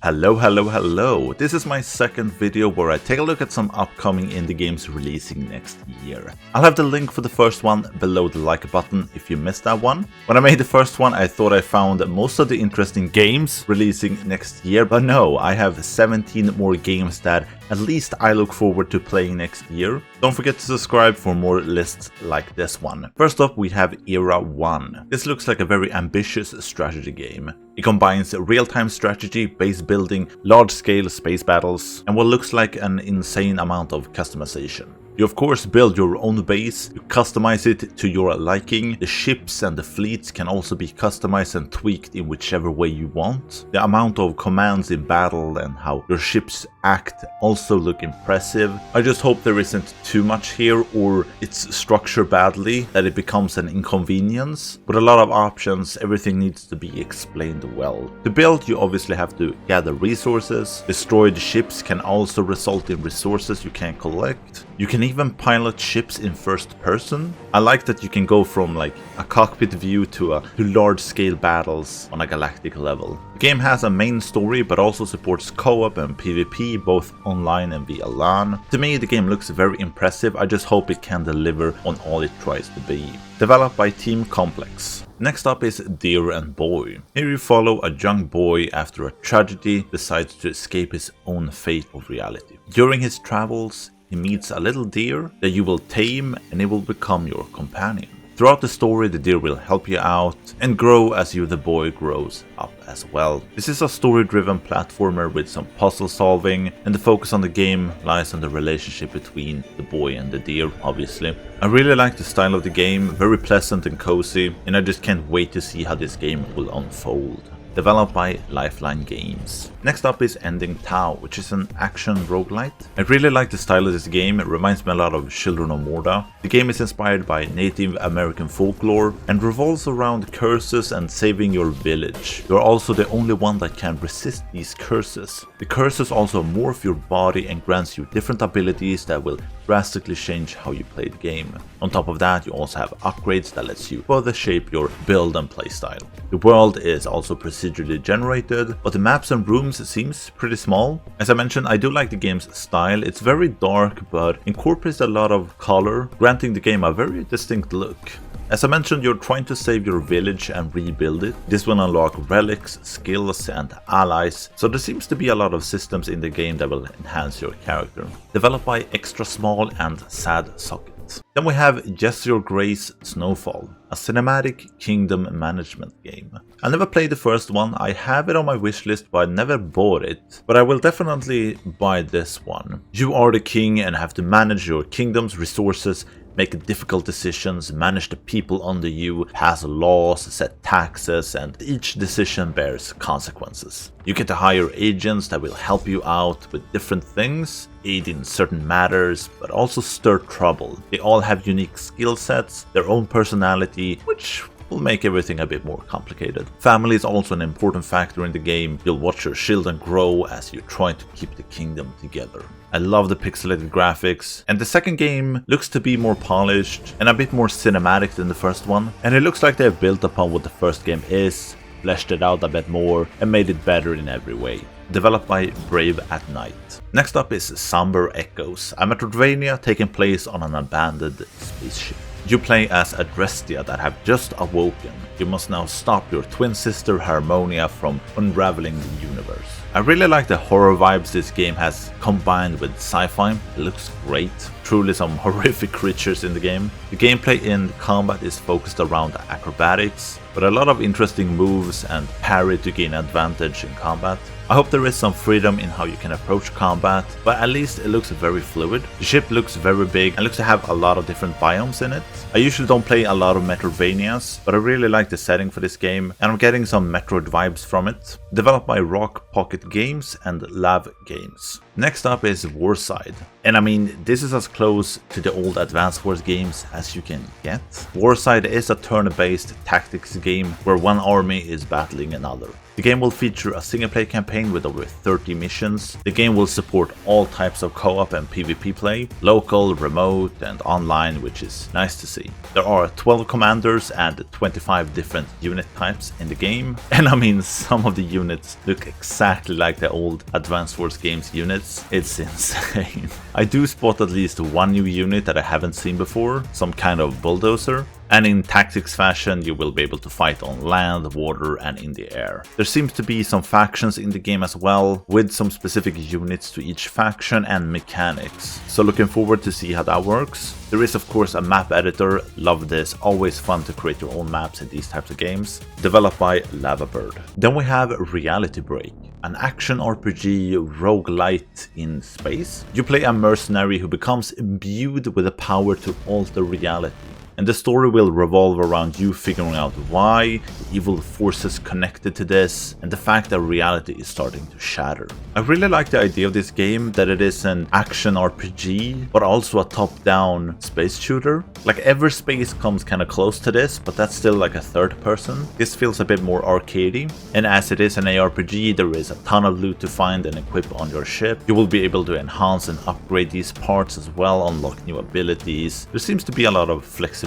Hello. This is my second video where I take a look at some upcoming indie games releasing next year. I'll have the link for the first one below the like button if you missed that one. When I made the first one, I thought I found most of the interesting games releasing next year, but no, I have 17 more games that at least I look forward to playing next year. Don't forget to subscribe for more lists like this one. First up, we have Era 1. This looks like a very ambitious strategy game. It combines real-time strategy, base building, large-scale space battles, and what looks like an insane amount of customization. You of course build your own base, you customize it to your liking. The ships and the fleets can also be customized and tweaked in whichever way you want. The amount of commands in battle and how your ships act also look impressive. I just hope there isn't too much here or it's structured badly that it becomes an inconvenience. With a lot of options, everything needs to be explained well. To build, you obviously have to gather resources. Destroyed ships can also result in resources you can't collect. You can even pilot ships in first person. I like that you can go from like a cockpit view to large scale battles on a galactic level. The game has a main story but also supports co-op and PvP both online and via LAN. To me the game looks very impressive, I just hope it can deliver on all it tries to be. Developed by Team Complex. Next up is Deer and Boy. Here you follow a young boy after a tragedy decides to escape his own fate of reality. During his travels, he meets a little deer that you will tame and it will become your companion. Throughout the story, the deer will help you out and grow as you, the boy, grows up as well. This is a story-driven platformer with some puzzle solving, and the focus on the game lies on the relationship between the boy and the deer, obviously. I really like the style of the game, very pleasant and cozy, and I just can't wait to see how this game will unfold. Developed by Lifeline Games. Next up is Ending Tao, which is an action roguelite. I really like the style of this game, it reminds me a lot of Children of Morta. The game is inspired by Native American folklore and revolves around curses and saving your village. You're also the only one that can resist these curses. The curses also morph your body and grants you different abilities that will drastically change how you play the game. On top of that, you also have upgrades that lets you further shape your build and playstyle. The world is also procedurally generated, but the maps and rooms seems pretty small. As I mentioned, I do like the game's style. It's very dark but incorporates a lot of color, granting the game a very distinct look. As I mentioned, you're trying to save your village and rebuild it. This will unlock relics, skills and allies, so there seems to be a lot of systems in the game that will enhance your character. Developed by Extra Small and Sad Socket. Then we have Yes Your Grace Snowfall, a cinematic kingdom management game. I never played the first one, I have it on my wishlist but I never bought it. But I will definitely buy this one. You are the king and have to manage your kingdom's resources, make difficult decisions, manage the people under you, pass laws, set taxes, and each decision bears consequences. You get to hire agents that will help you out with different things, aid in certain matters, but also stir trouble. They all have unique skill sets, their own personality, which will make everything a bit more complicated. Family is also an important factor in the game. You'll watch your children grow as you try to keep the kingdom together. I love the pixelated graphics, and the second game looks to be more polished and a bit more cinematic than the first one, and it looks like they've built upon what the first game is, fleshed it out a bit more, and made it better in every way. Developed by Brave at Night. Next up is Somber Echoes, a Metroidvania taking place on an abandoned spaceship. You play as Adrestia that have just awoken. You must now stop your twin sister Harmonia from unraveling the universe. I really like the horror vibes this game has combined with sci-fi. It looks great. Truly some horrific creatures in the game. The gameplay in combat is focused around acrobatics, but a lot of interesting moves and parry to gain advantage in combat. I hope there is some freedom in how you can approach combat, but at least it looks very fluid. The ship looks very big and looks to have a lot of different biomes in it. I usually don't play a lot of Metroidvanias, but I really like the setting for this game and I'm getting some Metroid vibes from it. Developed by Rock Pocket Games and Lav Games. Next up is Warside. And I mean, this is as close to the old Advance Wars games as you can get. Warside is a turn-based tactics game where one army is battling another. The The game will feature a single-player campaign with over 30 missions. The game will support all types of co-op and PvP play, local, remote, and online, which is nice to see. There are 12 commanders and 25 different unit types in the game, and I mean, some of the units look exactly like the old Advance Wars games units. It's insane. I do spot at least one new unit that I haven't seen before, some kind of bulldozer. And in tactics fashion, you will be able to fight on land, water, and in the air. There seems to be some factions in the game as well, with some specific units to each faction and mechanics. So looking forward to see how that works. There is of course a map editor, love this, always fun to create your own maps in these types of games. Developed by Lavabird. Then we have Reality Break, an action RPG roguelite in space. You play a mercenary who becomes imbued with the power to alter reality. And the story will revolve around you figuring out why, the evil forces connected to this, and the fact that reality is starting to shatter. I really like the idea of this game, that it is an action RPG, but also a top-down space shooter. Like Everspace comes kinda close to this, but that's still like a third person. This feels a bit more arcadey, and as it is an ARPG, there is a ton of loot to find and equip on your ship. You will be able to enhance and upgrade these parts as well, unlock new abilities. There seems to be a lot of flexibility.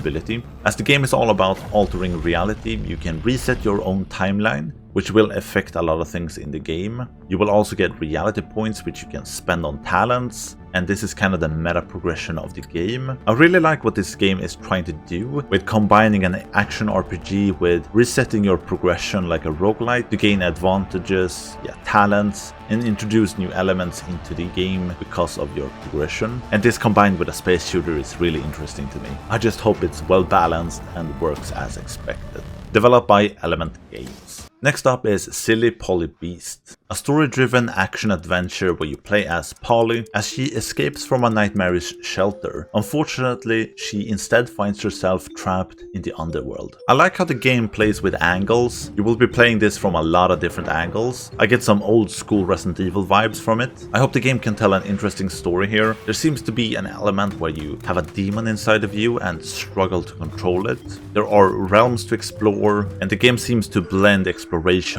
As the game is all about altering reality, you can reset your own timeline, which will affect a lot of things in the game. You will also get reality points which you can spend on talents, and this is kind of the meta progression of the game. I really like what this game is trying to do with combining an action RPG with resetting your progression like a roguelite to gain advantages, talents, and introduce new elements into the game because of your progression. And this combined with a space shooter is really interesting to me. I just hope it's well balanced and works as expected. Developed by Element Games. Next up is Silly Polly Beast, a story-driven action-adventure where you play as Polly as she escapes from a nightmarish shelter. Unfortunately, she instead finds herself trapped in the underworld. I like how the game plays with angles. You will be playing this from a lot of different angles. I get some old-school Resident Evil vibes from it. I hope the game can tell an interesting story here. There seems to be an element where you have a demon inside of you and struggle to control it. There are realms to explore, and the game seems to blend exploration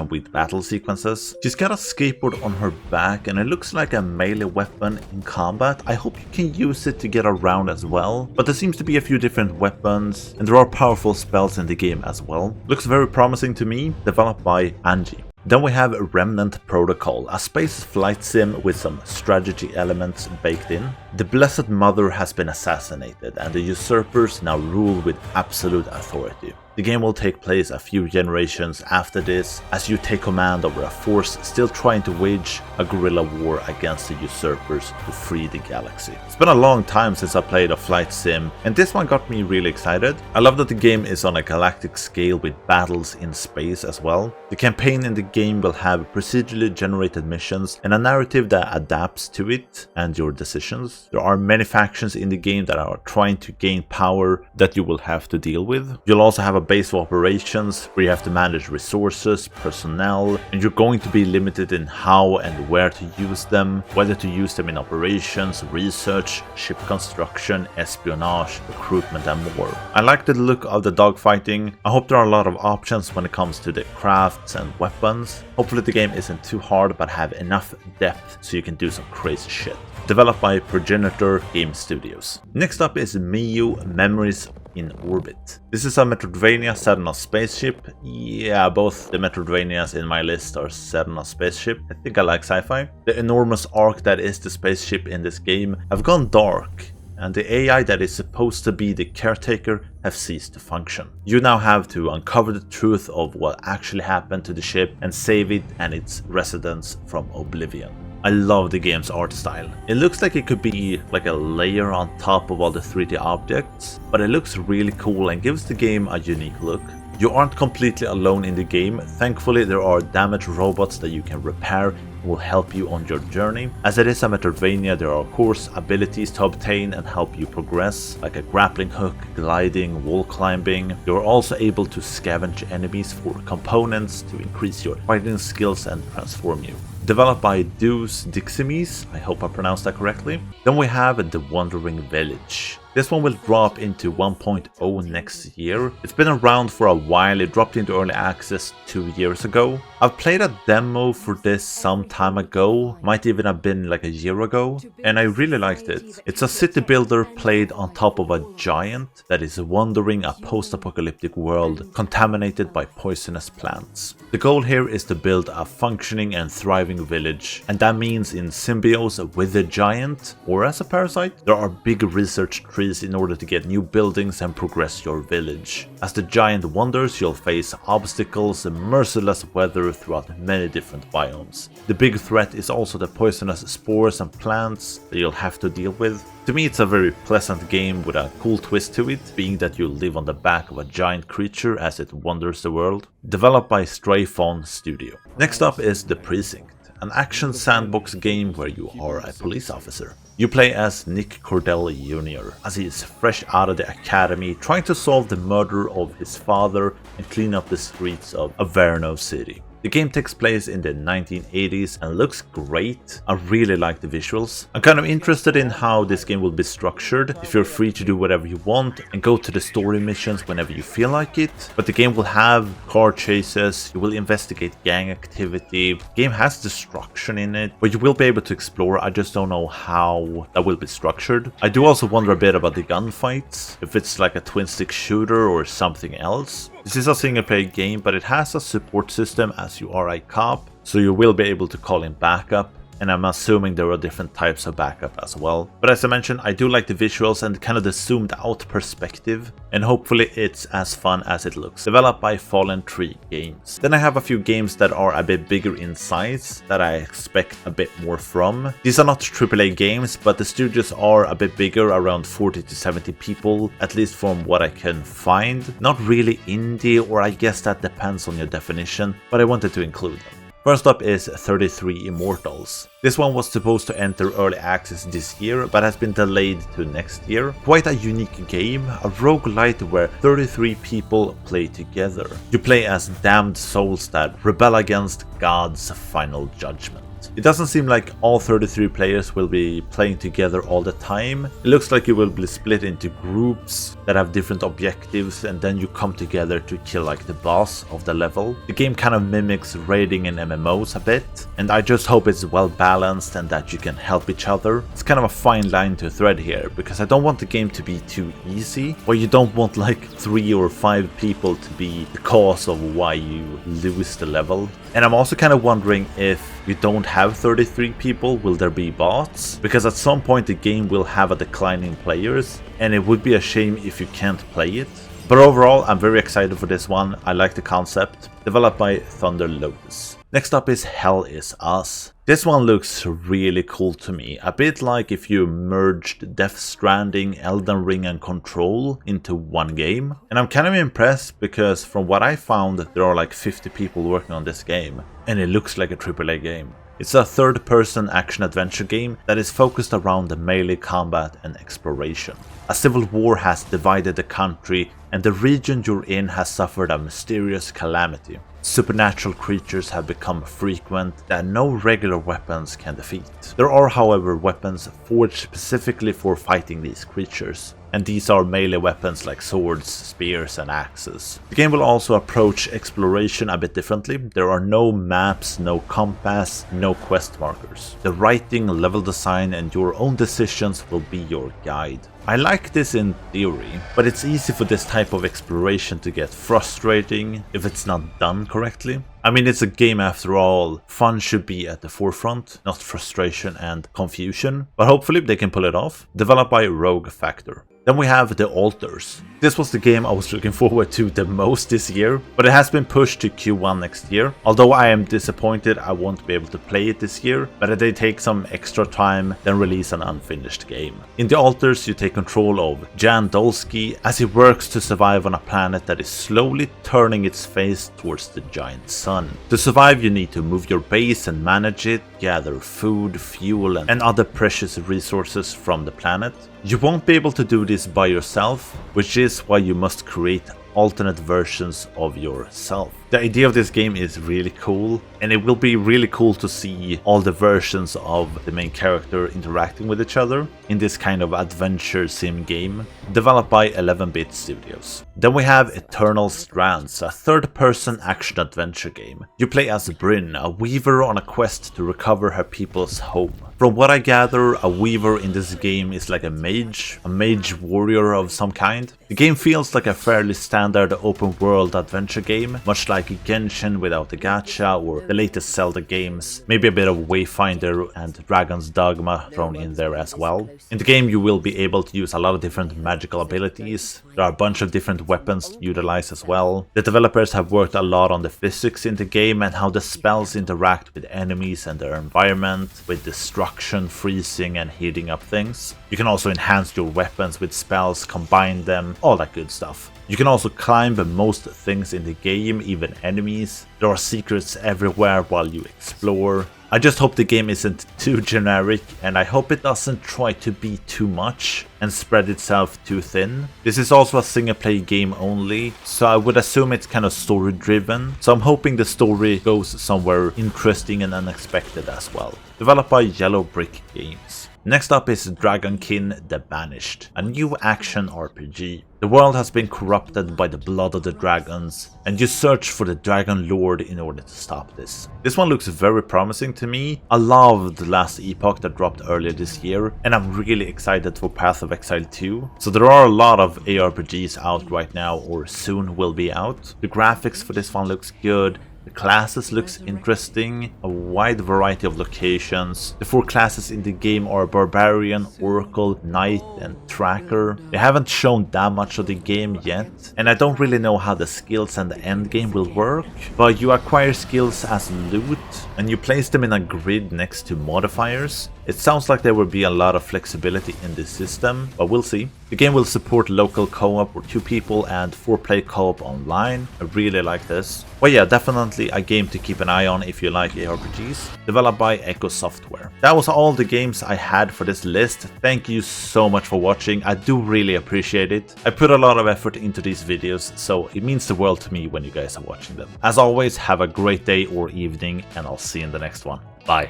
with battle sequences. She's got a skateboard on her back and it looks like a melee weapon in combat. I hope you can use it to get around as well. But there seems to be a few different weapons and there are powerful spells in the game as well. Looks very promising to me, developed by Angie. Then we have Remnant Protocol, a space flight sim with some strategy elements baked in. The Blessed Mother has been assassinated and the usurpers now rule with absolute authority. The game will take place a few generations after this, as you take command over a force still trying to wage a guerrilla war against the usurpers to free the galaxy. It's been a long time since I played a flight sim, and this one got me really excited. I love that the game is on a galactic scale with battles in space as well. The campaign in the game will have procedurally generated missions and a narrative that adapts to it and your decisions. There are many factions in the game that are trying to gain power that you will have to deal with. You'll also have a base of operations where you have to manage resources, personnel, and you're going to be limited in how and where to use them, whether to use them in operations, research, ship construction, espionage, recruitment, and more. I like the look of the dogfighting. I hope there are a lot of options when it comes to the crafts and weapons. Hopefully the game isn't too hard but have enough depth so you can do some crazy shit. Developed by Progenitor Game Studios. Next up is Miu Memories in Orbit. This is a Metroidvania set on a spaceship. Yeah, both the Metroidvanias in my list are set on a spaceship. I think I like sci-fi. The enormous arc that is the spaceship in this game have gone dark, and the AI that is supposed to be the caretaker have ceased to function. You now have to uncover the truth of what actually happened to the ship and save it and its residents from oblivion. I love the game's art style. It looks like it could be like a layer on top of all the 3D objects, but it looks really cool and gives the game a unique look. You aren't completely alone in the game. Thankfully, there are damaged robots that you can repair and will help you on your journey. As it is a Metroidvania, there are of course abilities to obtain and help you progress, like a grappling hook, gliding, wall climbing. You are also able to scavenge enemies for components to increase your fighting skills and transform you. Developed by Deus Diximes, I hope I pronounced that correctly. Then we have The Wandering Village. This one will drop into 1.0 next year. It's been around for a while, it dropped into early access 2 years ago. I've played a demo for this some time ago, might even have been like a year ago, and I really liked it. It's a city builder played on top of a giant that is wandering a post-apocalyptic world contaminated by poisonous plants. The goal here is to build a functioning and thriving village, and that means in symbiose with the giant, or as a parasite. There are big research trees in order to get new buildings and progress your village. As the giant wanders, you'll face obstacles and merciless weather throughout many different biomes. The big threat is also the poisonous spores and plants that you'll have to deal with. To me, it's a very pleasant game with a cool twist to it, being that you live on the back of a giant creature as it wanders the world. Developed by Stray Fawn Studio. Next up is The Precinct, an action sandbox game where you are a police officer. You play as Nick Cordell Jr. as he is fresh out of the academy, trying to solve the murder of his father and clean up the streets of Averno City. The game takes place in the 1980s and looks great. I really like the visuals. I'm kind of interested in how this game will be structured, if you're free to do whatever you want and go to the story missions whenever you feel like it. But the game will have car chases, you will investigate gang activity, the game has destruction in it, but you will be able to explore. I just don't know how that will be structured. I do also wonder a bit about the gunfights, if it's like a twin stick shooter or something else. This is a single player game, but it has a support system as you are a cop, so you will be able to call in backup, and I'm assuming there are different types of backup as well. But as I mentioned, I do like the visuals and kind of the zoomed out perspective, and hopefully it's as fun as it looks. Developed by Fallen Tree Games. Then I have a few games that are a bit bigger in size that I expect a bit more from. These are not AAA games, but the studios are a bit bigger, around 40 to 70 people, at least from what I can find. Not really indie, or I guess that depends on your definition, but I wanted to include them. First up is 33 Immortals. This one was supposed to enter early access this year, but has been delayed to next year. Quite a unique game, a roguelite where 33 people play together. You play as damned souls that rebel against God's final judgment. It doesn't seem like all 33 players will be playing together all the time. It looks like you will be split into groups that have different objectives, and then you come together to kill like the boss of the level. The game kind of mimics raiding in MMOs a bit, and I just hope it's well balanced and that you can help each other. It's kind of a fine line to thread here, because I don't want the game to be too easy, or you don't want like 3 or 5 people to be the cause of why you lose the level. And I'm also kind of wondering, if you don't have 33 people, will there be bots? Because at some point the game will have a declining players, and it would be a shame if you can't play it. But overall, I'm very excited for this one. I like the concept. Developed by Thunder Lotus. Next up is Hell Is Us. This one looks really cool to me, a bit like if you merged Death Stranding, Elden Ring and Control into one game. And I'm kind of impressed, because from what I found, there are like 50 people working on this game, and it looks like a AAA game. It's a third-person action-adventure game that is focused around the melee combat and exploration. A civil war has divided the country, and the region you're in has suffered a mysterious calamity. Supernatural creatures have become frequent that no regular weapons can defeat. There are, however, weapons forged specifically for fighting these creatures, and these are melee weapons like swords, spears and axes. The game will also approach exploration a bit differently. There are no maps, no compass, no quest markers. The writing, level design and your own decisions will be your guide. I like this in theory, but it's easy for this type of exploration to get frustrating if it's not done correctly. I mean, it's a game after all. Fun should be at the forefront, not frustration and confusion, but hopefully they can pull it off. Developed by Rogue Factor. Then we have The Altars. This was the game I was looking forward to the most this year, but it has been pushed to Q1 next year. Although I am disappointed I won't be able to play it this year, but they take some extra time, then release an unfinished game. In The Altars, you take control of Jan Dolsky as he works to survive on a planet that is slowly turning its face towards the giant sun. To survive, you need to move your base and manage it, gather food, fuel and other precious resources from the planet. You won't be able to do this by yourself, which is why you must create alternate versions of yourself. The idea of this game is really cool, and it will be really cool to see all the versions of the main character interacting with each other in this kind of adventure sim game, developed by 11-bit studios. Then we have Eternal Strands, a third-person action-adventure game. You play as Bryn, a weaver on a quest to recover her people's home. From what I gather, a weaver in this game is like a mage warrior of some kind. The game feels like a fairly standard open-world adventure game, much like Genshin without the gacha or the latest Zelda games, maybe a bit of Wayfinder and Dragon's Dogma thrown in there as well. In the game you will be able to use a lot of different magical abilities. There are a bunch of different weapons to utilize as well. The developers have worked a lot on the physics in the game and how the spells interact with enemies and their environment, with destruction, freezing and heating up things. You can also enhance your weapons with spells, combine them, all that good stuff. You can also climb most things in the game, even enemies. There are secrets everywhere while you explore. I just hope the game isn't too generic, and I hope it doesn't try to be too much and spread itself too thin. This is also a single player game only, so I would assume it's kind of story driven, so I'm hoping the story goes somewhere interesting and unexpected as well. Developed by Yellow Brick Games. Next up is Dragonkin The Banished, a new action RPG. The world has been corrupted by the blood of the dragons, and you search for the Dragon Lord in order to stop this. This one looks very promising to me. I love The Last Epoch that dropped earlier this year, and I'm really excited for Path of Exile 2. So there are a lot of ARPGs out right now, or soon will be out. The graphics for this one looks good. The classes looks interesting, a wide variety of locations. The 4 classes in the game are Barbarian, Oracle, Knight and Tracker. They haven't shown that much of the game yet, and I don't really know how the skills and the end game will work, but you acquire skills as loot and you place them in a grid next to modifiers. It sounds like there will be a lot of flexibility in this system, but we'll see. The game will support local co-op or 2 people and 4-player co-op online. I really like this. But yeah, definitely a game to keep an eye on if you like ARPGs. Developed by Echo Software. That was all the games I had for this list. Thank you so much for watching. I do really appreciate it. I put a lot of effort into these videos, so it means the world to me when you guys are watching them. As always, have a great day or evening, and I'll see you in the next one. Bye.